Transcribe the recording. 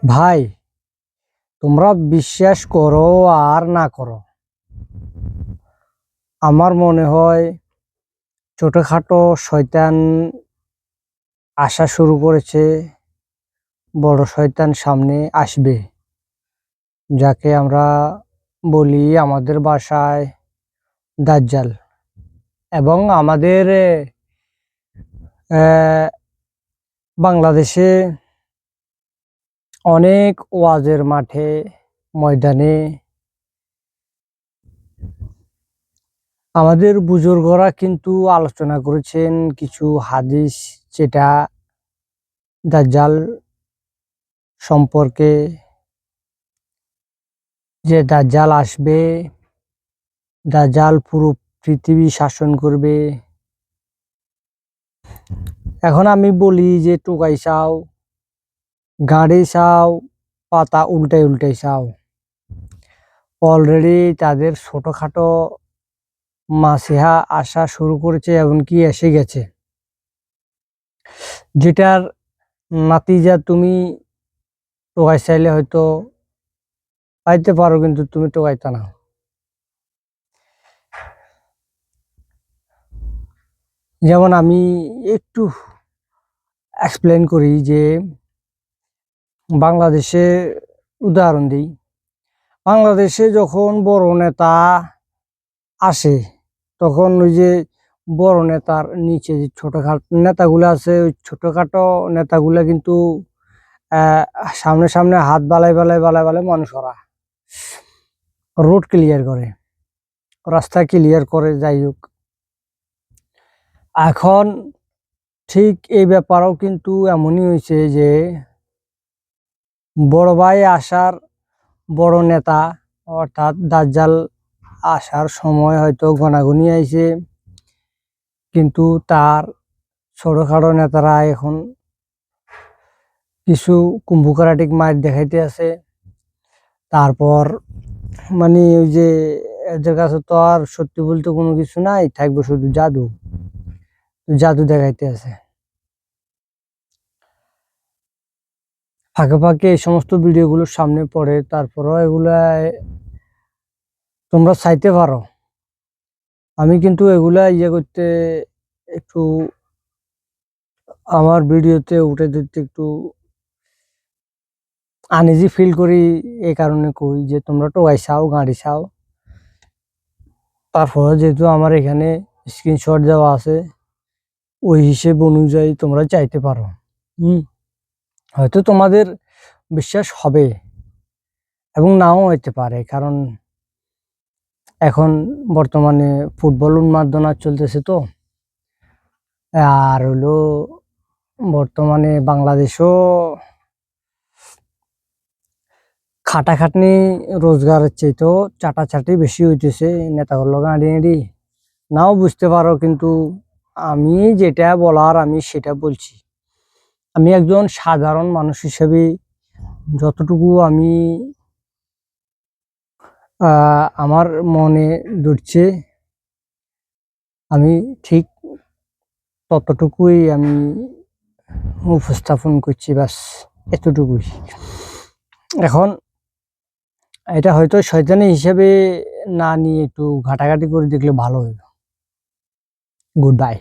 ভাই, তোমরা বিশ্বাস করো আর না করো, আমার মনে হয় ছোটখাটো শয়তান আসা শুরু করেছে। বড় শয়তান সামনে আসবে, যাকে আমরা বলি আমাদের ভাষায় দাজ্জাল। এবং আমাদের বাংলাদেশে অনেক ওয়াজের মাঠে, ময়দানে আমাদের বুজুর্গরা কিন্তু আলোচনা করেছেন কিছু হাদিস, যেটা দাজ্জাল সম্পর্কে, যে দাজ্জাল আসবে, দাজ্জাল পুরো পৃথিবী শাসন করবে। এখন আমি বলি যে টোকাই চাও, গাড়ি চাও, পাতা উল্টাই উল্টাই চাও। অলরেডি তাদের ছোটখাটো মাসিহা আসা শুরু করেছে, এমনকি এসে গেছে, যেটার নাতিজা তুমি টোকাই চাইলে হয়তো পাইতে পারো, কিন্তু তুমি টোকাইতা না। যেমন আমি একটু এক্সপ্লেন করি যে বাংলাদেশে উদাহরণ দিই। বাংলাদেশে যখন বড় নেতা আসে, তখন ওই যে বড় নেতার নিচে যে ছোটখাটো নেতাগুলো আছে, ওই ছোটখাটো নেতাগুলা কিন্তু সামনে সামনে হাত বালাই বালাই বালাই বালাই মানুষ ওরা রোড ক্লিয়ার করে, রাস্তা ক্লিয়ার করে। যাই হোক, এখন ঠিক এই ব্যাপারেও কিন্তু এমনই হয়েছে যে বড় ভাই আসার, বড় নেতা অর্থাৎ দাজ্জাল আসার সময় হয়তো গনাগনি আইছে, কিন্তু তার ছোটখাটো নেতারা এখন কিছু কুম্ভকারাটিক মার দেখাইতে আছে। তারপর মানে ওই যে এদের কাছে তো আর সত্যি বলতে কোনো কিছু নাই, থাকবে শুধু জাদু, জাদু দেখাইতে আছে। ফাঁকে ফাঁকে এই সমস্ত ভিডিওগুলো সামনে পড়ে, তারপরও এগুলা তোমরা চাইতে পারো। আমি কিন্তু এগুলা করতে একটু, আমার ভিডিওতে উঠে দিতে একটু আনইজি ফিল করি। এই কারণে কই যে তোমরা টোকাই চাও, গাড়ি চাও, তারপর যেহেতু আমার এখানে স্ক্রিনশট দেওয়া আছে, ওই হিসেব অনুযায়ী তোমরা চাইতে পারো। হয়তো তোমাদের বিশ্বাস হবে এবং নাও হইতে পারে, কারণ এখন বর্তমানে ফুটবল উন্মাদনা চলতেছে তো। আর হলো বর্তমানে বাংলাদেশও খাটাখাটনি রোজগারের চাইতেও চাটাচাটি বেশি হইতেছে নেতাগুলো গাঁড়ি গাঁড়ি। নাও বুঝতে পারো, কিন্তু আমি যেটা বলার আমি সেটা বলছি। আমি একজন সাধারণ মানুষ হিসেবে যতটুকু আমি আমার মনে ধরছে, আমি ঠিক ততটুকুই আমি উপস্থাপন করছি, ব্যাস এতটুকুই। এখন এটা হয়তো শয়তানি হিসেবে না নিয়ে একটু ঘাটাঘাটি করে দেখলে ভালো হইব। Good bye.